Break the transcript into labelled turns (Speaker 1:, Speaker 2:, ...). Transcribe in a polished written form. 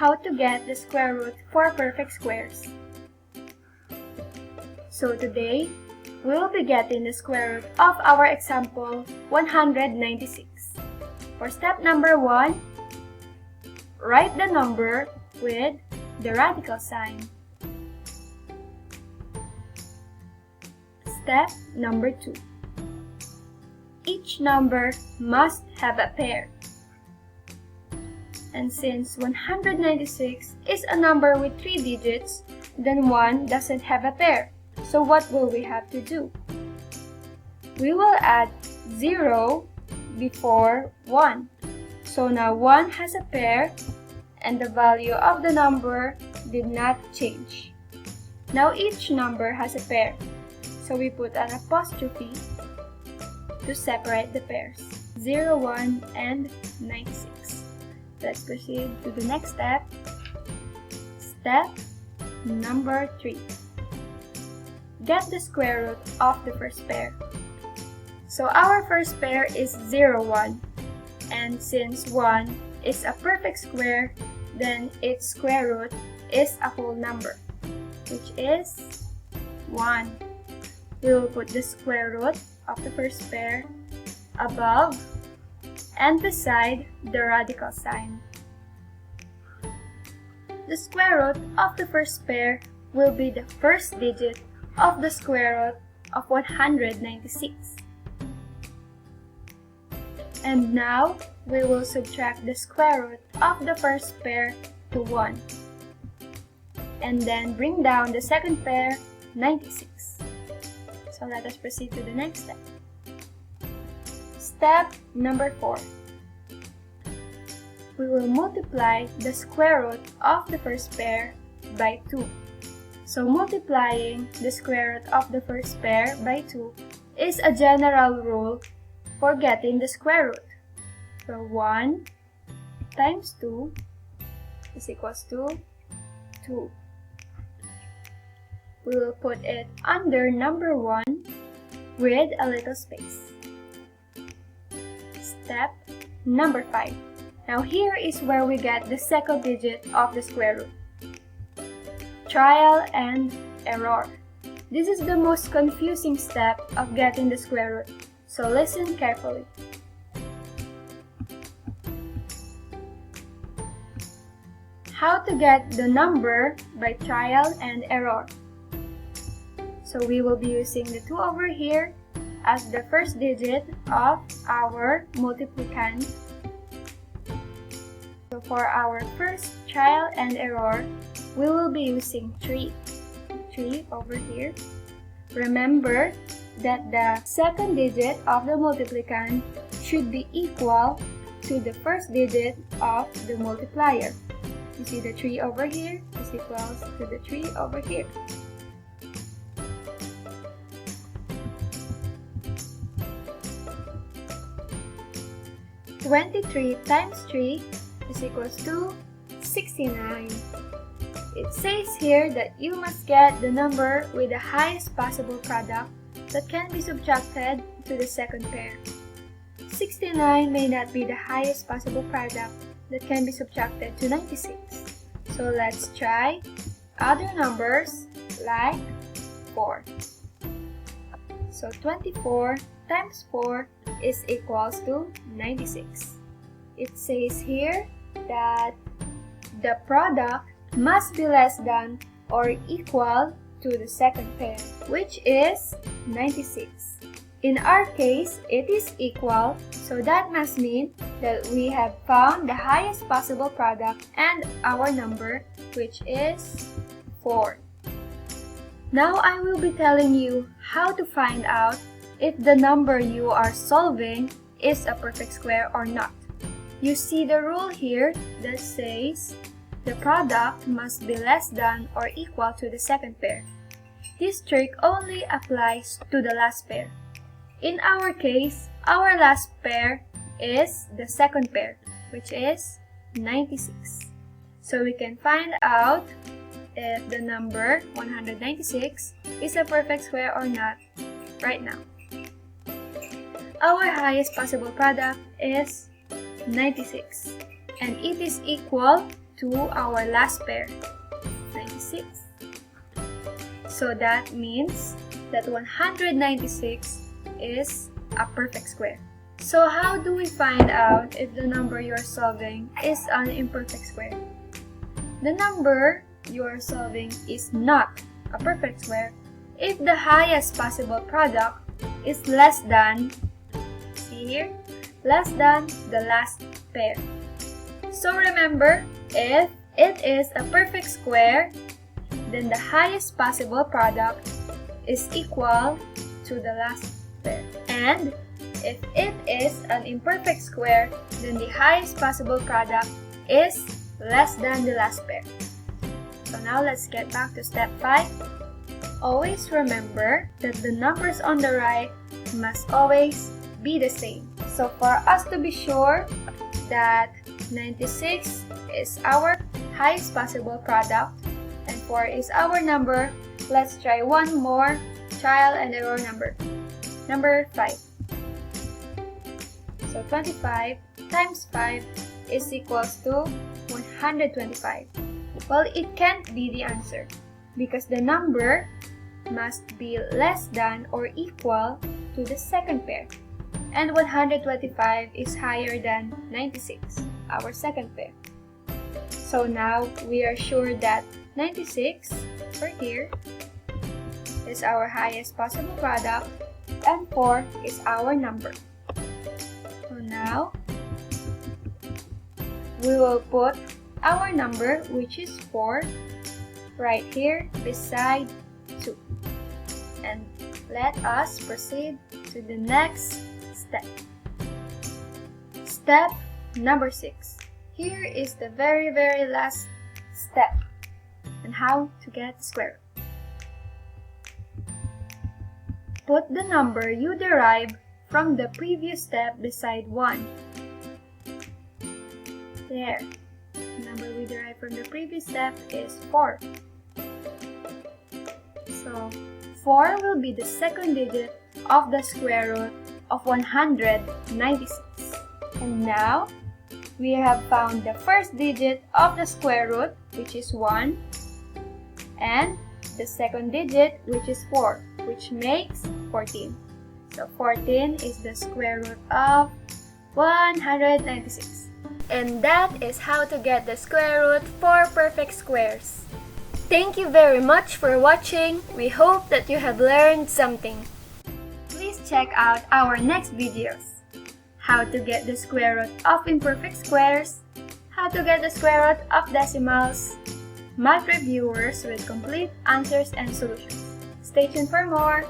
Speaker 1: how to get the square root for perfect squares. So today, we will be getting the square root of our example 196. For step number 1, write the number with the radical sign. Step number 2. Each number must have a pair. And since 196 is a number with 3 digits, then 1 doesn't have a pair. So what will we have to do? We will add 0 before 1. So now 1 has a pair and the value of the number did not change. Now each number has a pair. So we put an apostrophe to separate the pairs, 0, 1, and 96. Let's proceed to the next step. Step number 3. Get the square root of the first pair. So our first pair is 0, 1. And since 1 is a perfect square, then its square root is a whole number, which is 1. We will put the square root of the first pair above and beside the radical sign. The square root of the first pair will be the first digit of the square root of 196. And now, we will subtract the square root of the first pair to 1. And then bring down the second pair, 96. So let us proceed to the next step. Step number 4. We will multiply the square root of the first pair by 2. So multiplying the square root of the first pair by 2 is a general rule for getting the square root. So 1 times 2 is equals to 2. We will put it under number 1 with a little space. Step number 5. Now here is where we get the second digit of the square root. Trial and error. This is the most confusing step of getting the square root, so listen carefully. How to get the number by trial and error. So we will be using the 2 over here as the first digit of our multiplicand. So for our first trial and error, we will be using 3. 3 over here. Remember that the second digit of the multiplicand should be equal to the first digit of the multiplier. You see the 3 over here is equals to the 3 over here. (23 times 3 is equals to 69. It says here that you must get the number with the highest possible product that can be subtracted to the second pair. 69 may not be the highest possible product that can be subtracted to 96. So let's try other numbers like 4. So 24 times 4 is equals to 96. It says here that the product must be less than or equal to the second pair, which is 96. In our case, it is equal, so that must mean that we have found the highest possible product and our number, which is 4. Now I will be telling you how to find out if the number you are solving is a perfect square or not. You see the rule here that says the product must be less than or equal to the second pair. This trick only applies to the last pair. In our case, our last pair is the second pair, which is 96. So we can find out if the number 196 is a perfect square or not right now. Our highest possible product is 96, and it is equal to our last pair, 96. So that means that 196 is a perfect square. So how do we find out if the number you are solving is an imperfect square? The number you are solving is not a perfect square if the highest possible product is less than, see here, less than the last pair. So remember, if it is a perfect square, then the highest possible product is equal to the last pair. And if it is an imperfect square, then the highest possible product is less than the last pair. So now let's get back to step 5. Always remember that the numbers on the right must always be the same. So for us to be sure that 96 is our highest possible product and 4 is our number, let's try one more trial and error number. Number 5. So 25 times 5 is equals to 125. Well, it can't be the answer because the number must be less than or equal to the second pair. And 125 is higher than 96, our second pair. So now we are sure that 96, right here, is our highest possible product and 4 is our number. So now we will put our number, which is 4, right here beside 2. And let us proceed to the next step. Step number 6. Here is the very last step on how to get the square root. Put the number you derived from the previous step beside 1. There. The number we derived from the previous step is 4. So 4 will be the second digit of the square root of 196. And now, we have found the first digit of the square root, which is 1, and the second digit, which is 4, which makes 14. So 14 is the square root of 196. And that is how to get the square root for perfect squares. Thank you very much for watching. We hope that you have learned something. Please check out our next videos. How to get the square root of imperfect squares, how to get the square root of decimals, math reviewers with complete answers and solutions. Stay tuned for more.